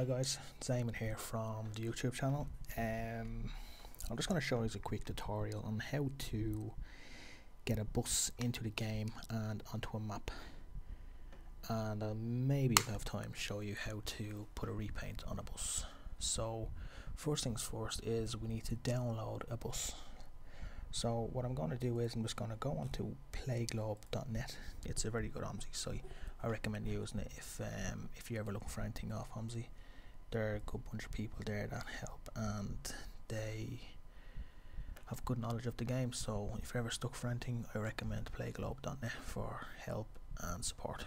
Hi guys, Simon here from the YouTube channel. I'm just going to show you a quick tutorial on how to get a bus into the game and onto a map, and maybe if I have time show you how to put a repaint on a bus. So first things first is we need to download a bus. So what I'm going to do is I'm just going to go onto playglobe.net. It's a very good Omsi site. I recommend using it if you're ever looking for anything off Omsi. There are a good bunch of people there that help, and they have good knowledge of the game. So if you're ever stuck for anything, I recommend playglobe.net for help and support.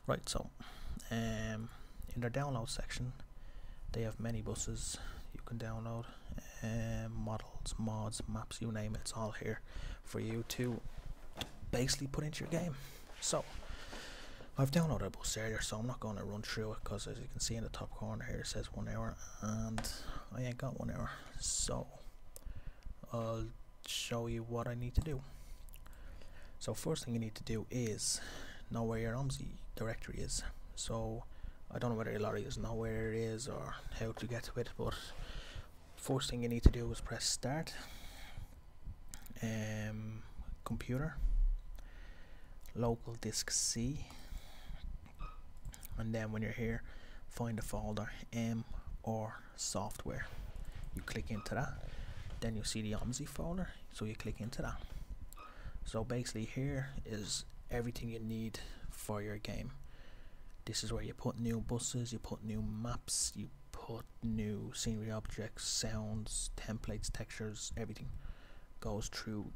Right, so in their download section they have many buses you can download, models, mods, maps, you name it, it's all here for you to basically put into your game. So I've downloaded a bus earlier, so I'm not going to run through it because as you can see in the top corner here it says 1 hour and I ain't got 1 hour, so I'll show you what I need to do. So first thing you need to do is know where your Omsi directory is. So I don't know whether a lot of you know where it is or how to get to it, but first thing you need to do is press start, computer, local disk C, and then when you're here find the folder M or software. You click into that, then you see the Omsi folder, so you click into that. So basically here is everything you need for your game. This is where you put new buses, you put new maps, you put new scenery objects, sounds, templates, textures, everything goes through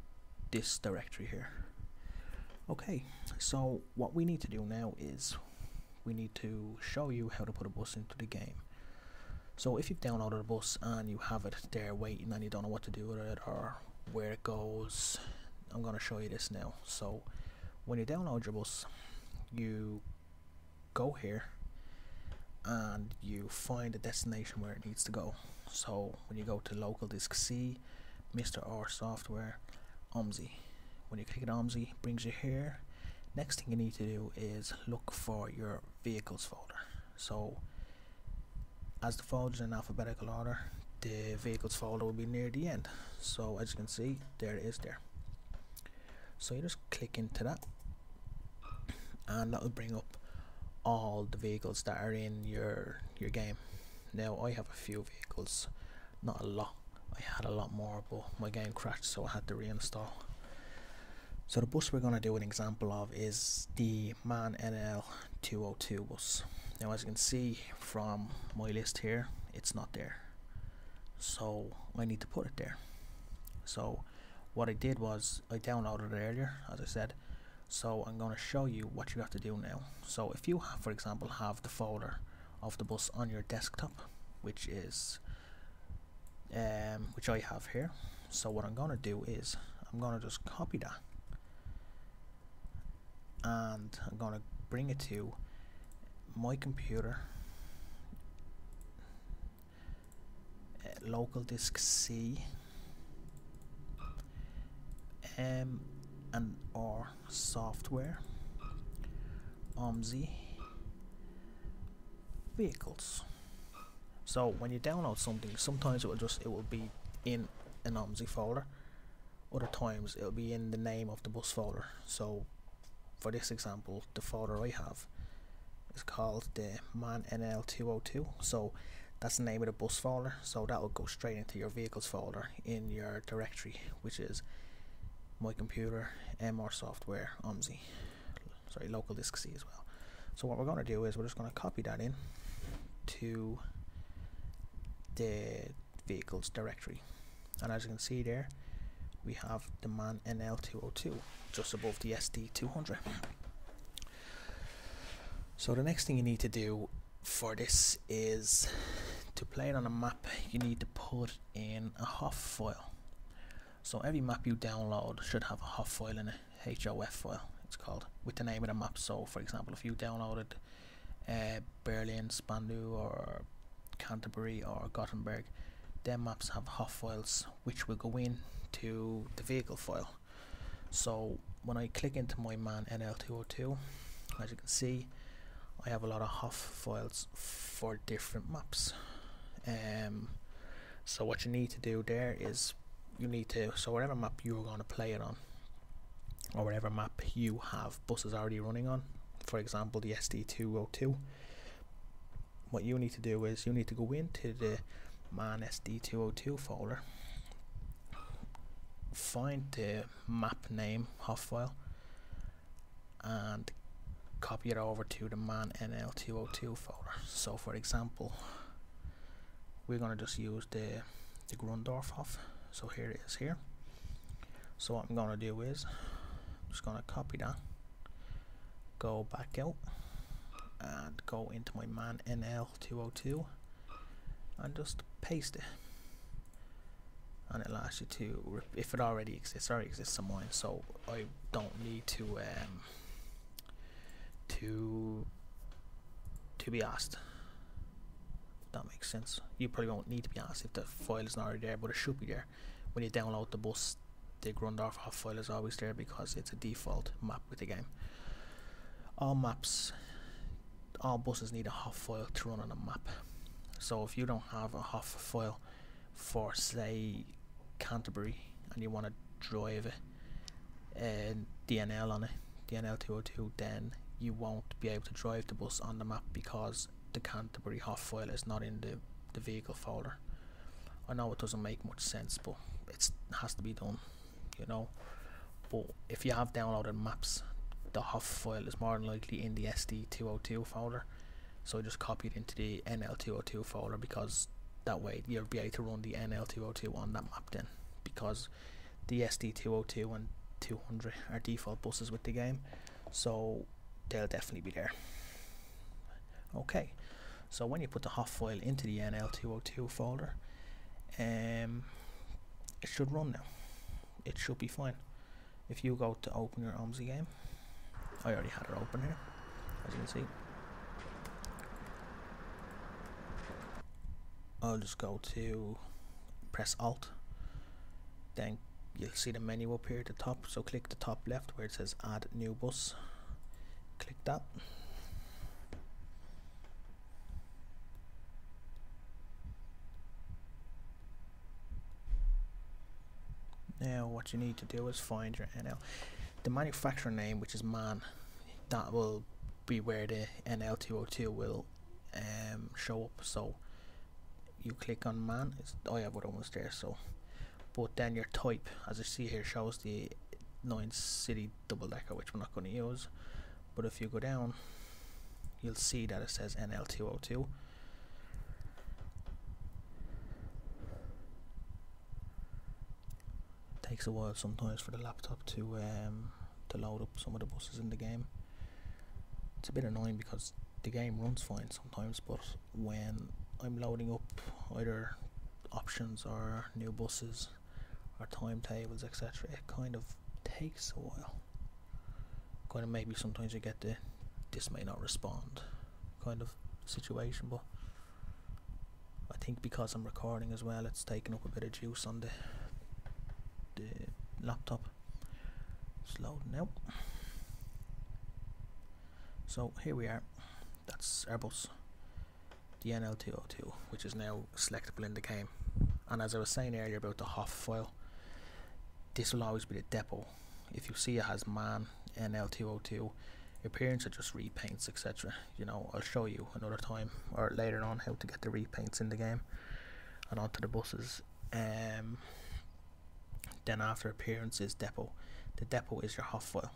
this directory here. Okay, so what we need to do now is we need to show you how to put a bus into the game. So if you've downloaded a bus and you have it there waiting and you don't know what to do with it or where it goes, I'm going to show you this now. So when you download your bus, you go here and you find the destination where it needs to go. So when you go to local disk C, Mr. R software, Omsi, when you click on Omsi, it brings you here. Next thing you need to do is look for your vehicles folder. So as the folders in alphabetical order, the vehicles folder will be near the end. So as you can see, there it is there. So you just click into that and that will bring up all the vehicles that are in your game. Now I have a few vehicles, not a lot. I had a lot more, but my game crashed, so I had to reinstall. So the bus we're going to do an example of is the MAN NL202 bus. Now as you can see from my list here, it's not there, so I need to put it there. So what I did was I downloaded it earlier, as I said, so I'm going to show you what you have to do now. So if you have, for example, have the folder of the bus on your desktop, which is which I have here, so what I'm going to do is I'm going to just copy that and I'm going to bring it to my computer, local disk C, and or software, Omsi, vehicles. So when you download something, sometimes it will be in an Omsi folder, other times it'll be in the name of the bus folder. So for this example, the folder I have is called the MAN NL202, so that's the name of the bus folder, so that will go straight into your vehicles folder in your directory, which is my computer, MR software, Omsi, sorry, local disk C as well. So what we're going to do is we're just going to copy that in to the vehicles directory, and as you can see there we have the MAN NL202 just above the SD200. So the next thing you need to do for this is to play it on a map. You need to put in a HOF file. So every map you download should have a HOF file in it, HOF file it's called, with the name of the map. So for example, if you downloaded Berlin, Spandau or Canterbury or Gothenburg, them maps have HOF files which will go in to the vehicle file. So when I click into my MAN NL202, as you can see I have a lot of HOF files for different maps. So what you need to do there is so whatever map you're going to play it on, or whatever map you have buses already running on, for example the SD202, what you need to do is you need to go into the man SD202 folder, find the map name HOF file, and copy it over to the man NL202 folder. So for example, we're going to just use the Grundorf HOF. So here it is here. So what I'm going to do is I'm just going to copy that, go back out and go into my man NL202 and just paste it, and it'll ask you to, if it already exists on mine, so I don't need to be asked. That makes sense. You probably won't need to be asked if the file is not already there, but it should be there. When you download the bus, the Grundorf HOF file is always there because it's a default map with the game. All buses need a HOF file to run on a map. So if you don't have a HOF file for, say, Canterbury, and you want to drive DNL on it, DNL202, then you won't be able to drive the bus on the map because the Canterbury HOF file is not in the vehicle folder. I know it doesn't make much sense, but it has to be done, you know. But if you have downloaded maps, the HOF file is more than likely in the SD202 folder, so just copy it into the NL202 folder, because that way you'll be able to run the NL202 on that map then, because the SD202 and 200 are default buses with the game, so they'll definitely be there. Okay, so when you put the HOF file into the NL202 folder, it should run now. It should be fine. If you go to open your Omsi game, I already had it open here, as you can see. I'll just go to press Alt, then you'll see the menu up here at the top, so click the top left where it says add new bus, click that. Now what you need to do is find your NL. The manufacturer name, which is MAN, that will be where the NL202 will show up. So you click on MAN. I have other ones there, so. But then your type, as you see here, shows the 9 City double decker, which we're not going to use. But if you go down, you'll see that it says NL202. Takes a while sometimes for the laptop to load up some of the buses in the game. It's a bit annoying because the game runs fine sometimes, but when I'm loading up either options or new buses or timetables, etc., it kind of takes a while. Kind of maybe sometimes you get the this may not respond kind of situation, but I think because I'm recording as well, it's taking up a bit of juice on the laptop. It's loading now. So here we are. That's our bus, the NL202, which is now selectable in the game. And as I was saying earlier about the HOF file, this will always be the depot. If you see it has MAN NL202, your appearance are just repaints, etc. You know, I'll show you another time or later on how to get the repaints in the game and onto the buses. Then after appearance is depot. The depot is your HOF file.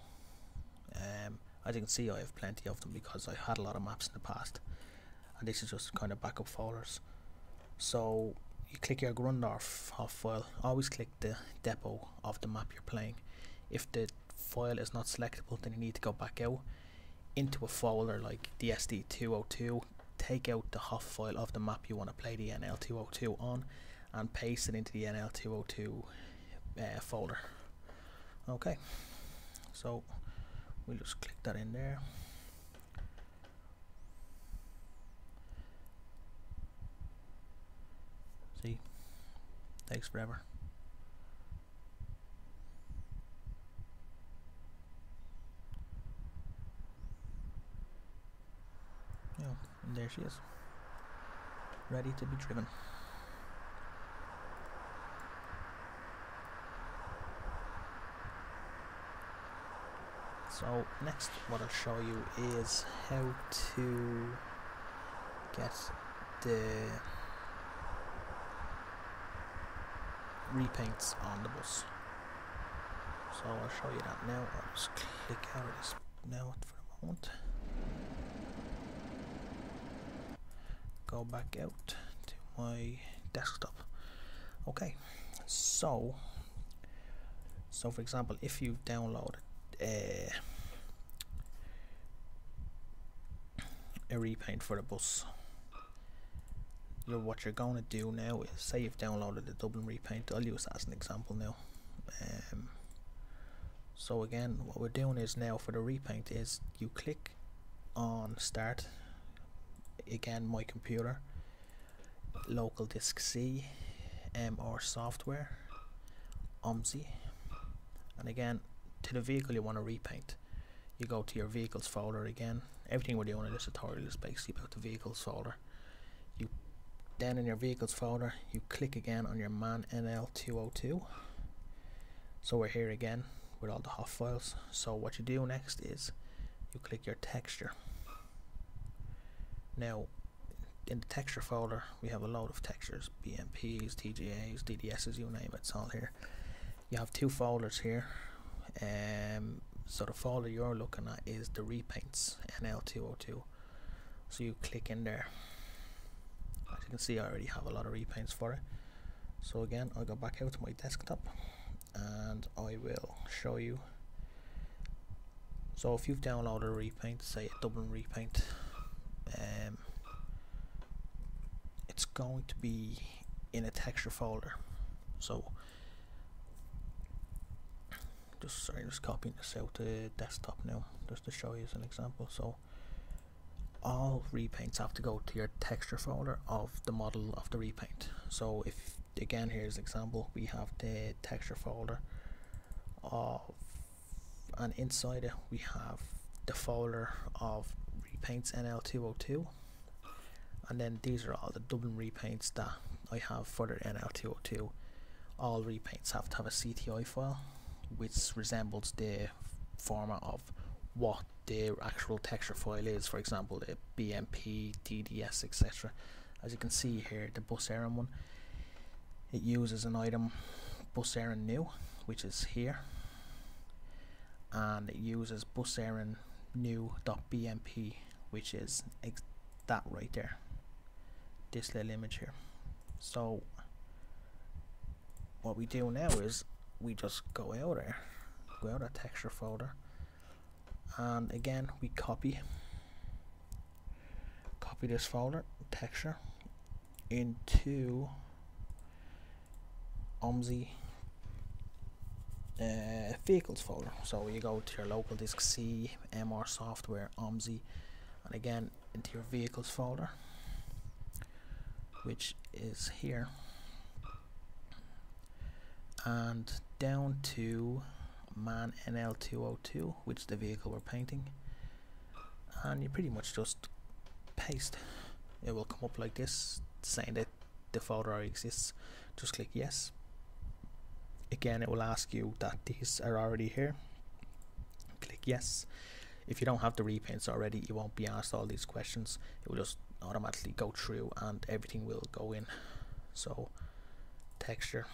As you can see, I have plenty of them because I had a lot of maps in the past, and this is just kind of backup folders. So you click your Grundorf HOF file, always click the depot of the map you're playing. If the file is not selectable, then you need to go back out into a folder like the SD202, take out the HOF file of the map you want to play the NL202 on, and paste it into the NL202 folder. Okay, so we'll just click that in there. See, takes forever. And there she is, ready to be driven. So next what I'll show you is how to get the repaints on the bus. So I'll show you that now. I'll just click out of this now for the moment. Go back out to my desktop. Okay, so for example, if you've downloaded a repaint for the bus, what you're going to do now is, say you've downloaded the Dublin repaint. I'll use that as an example now. So again, what we're doing is now for the repaint is you click on start, again my computer, local disk C, or software, Omsi, and again to the vehicle you want to repaint, you go to your vehicles folder again. Everything we're doing in this tutorial is basically about the vehicles folder. You then in your vehicles folder you click again on your man NL202. So we're here again with all the hot files. So what you do next is you click your texture. Now in the texture folder we have a load of textures, BMPs, TGAs, DDSs, you name it, it's all here. You have two folders here. So the folder you're looking at is the repaints NL202. So you click in there. As you can see, I already have a lot of repaints for it. So again, I'll go back out to my desktop and I will show you. So if you've downloaded a repaint, say a Dublin repaint, it's going to be in a texture folder. So just copying this out to desktop now just to show you as an example. So all repaints have to go to your texture folder of the model of the repaint. So if again, here's an example, we have the texture folder of, and inside it we have the folder of repaints NL202, and then these are all the Dublin repaints that I have for the NL202. All repaints have to have a CTI file which resembles the format of what the actual texture file is, for example the BMP, DDS, etc. As you can see here, the bus errand one, it uses an item bus errand new, which is here, and it uses bus errand new.bmp, which is that right there, this little image here. So what we do now is we just go out there, go out of texture folder, and again we copy this folder texture into Omsi vehicles folder. So you go to your local disk C, MR software, Omsi, and again into your vehicles folder, which is here, and down to man NL202, which is the vehicle we're painting, and you pretty much just paste. It will come up like this saying that the folder already exists. Just click yes. Again, it will ask you that these are already here. Click yes. If you don't have the repaints already, you won't be asked all these questions. It will just automatically go through and everything will go in. So texture,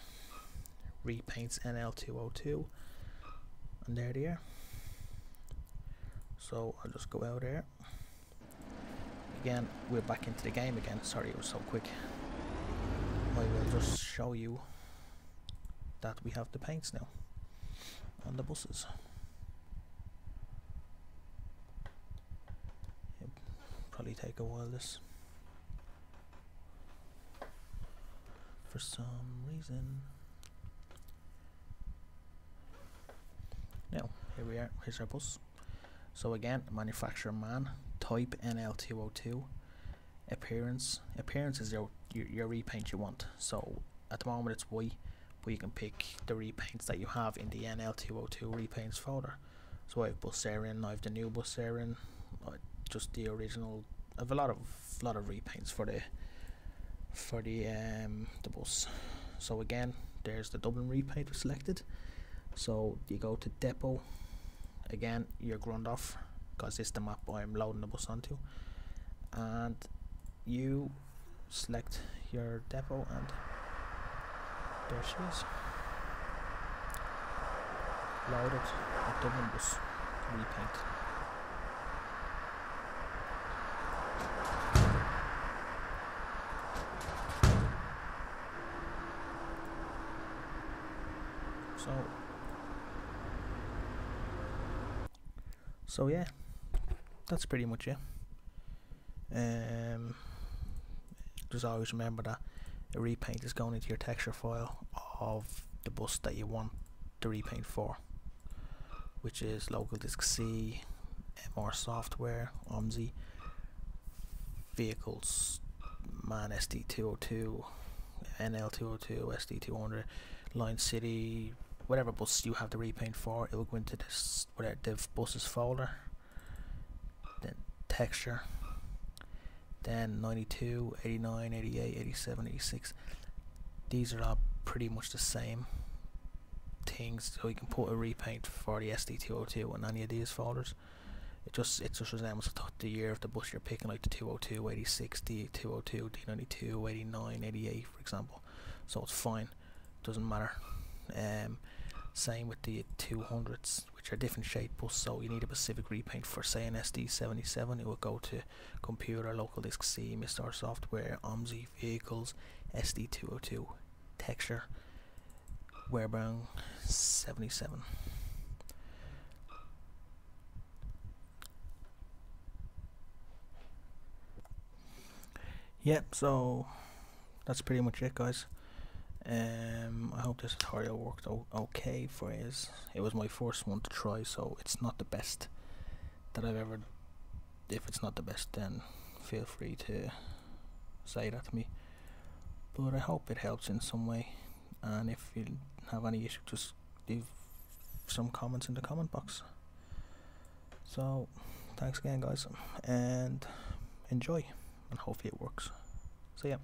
repaints NL202, and there they are. So I'll just go out there. Again, we're back into the game again. Sorry it was so quick. I will just show you that we have the paints now on the buses. It'll probably take a while this, for some reason. Now here we are, here's our bus. So again, manufacturer man, type NL202, appearance is your repaint you want. So at the moment it's white, but you can pick the repaints that you have in the NL202 repaints folder. So I have bus errand, I have the new bus errand, just the original I've a lot of repaints for the bus. So again, there's the Dublin repaint selected. So you go to depot. Again, you're grunned off because this is the map I'm loading the bus onto, and you select your depot, and there she is, loaded with Dublin bus repaint. So yeah, that's pretty much it. Just always remember that a repaint is going into your texture file of the bus that you want the repaint for, which is local disk C, MR software, Omsi, vehicles, MAN SD202, NL202, SD200, Line City, whatever bus you have the repaint for, it will go into this whatever div buses folder, then texture, then 92, 89, 88, 87, 86. These are all pretty much the same things, so you can put a repaint for the SD202 in any of these folders. It just resembles the year of the bus you're picking, like the 202, 86, D202, D92, 89, 88 for example. So it's fine, doesn't matter. Same with the 200s, which are different shape bus, so you need a specific repaint for, say, an SD77. It will go to computer, local disk C, MR software, Omsi, vehicles, SD202, texture, Wearbound 77. Yep, so that's pretty much it, guys. I hope this tutorial worked okay for you. It was my first one to try, so it's not the best that I've ever. If it's not the best, then feel free to say that to me. But I hope it helps in some way, and if you have any issue, just leave some comments in the comment box. So thanks again, guys, and enjoy, and hopefully it works. So yeah.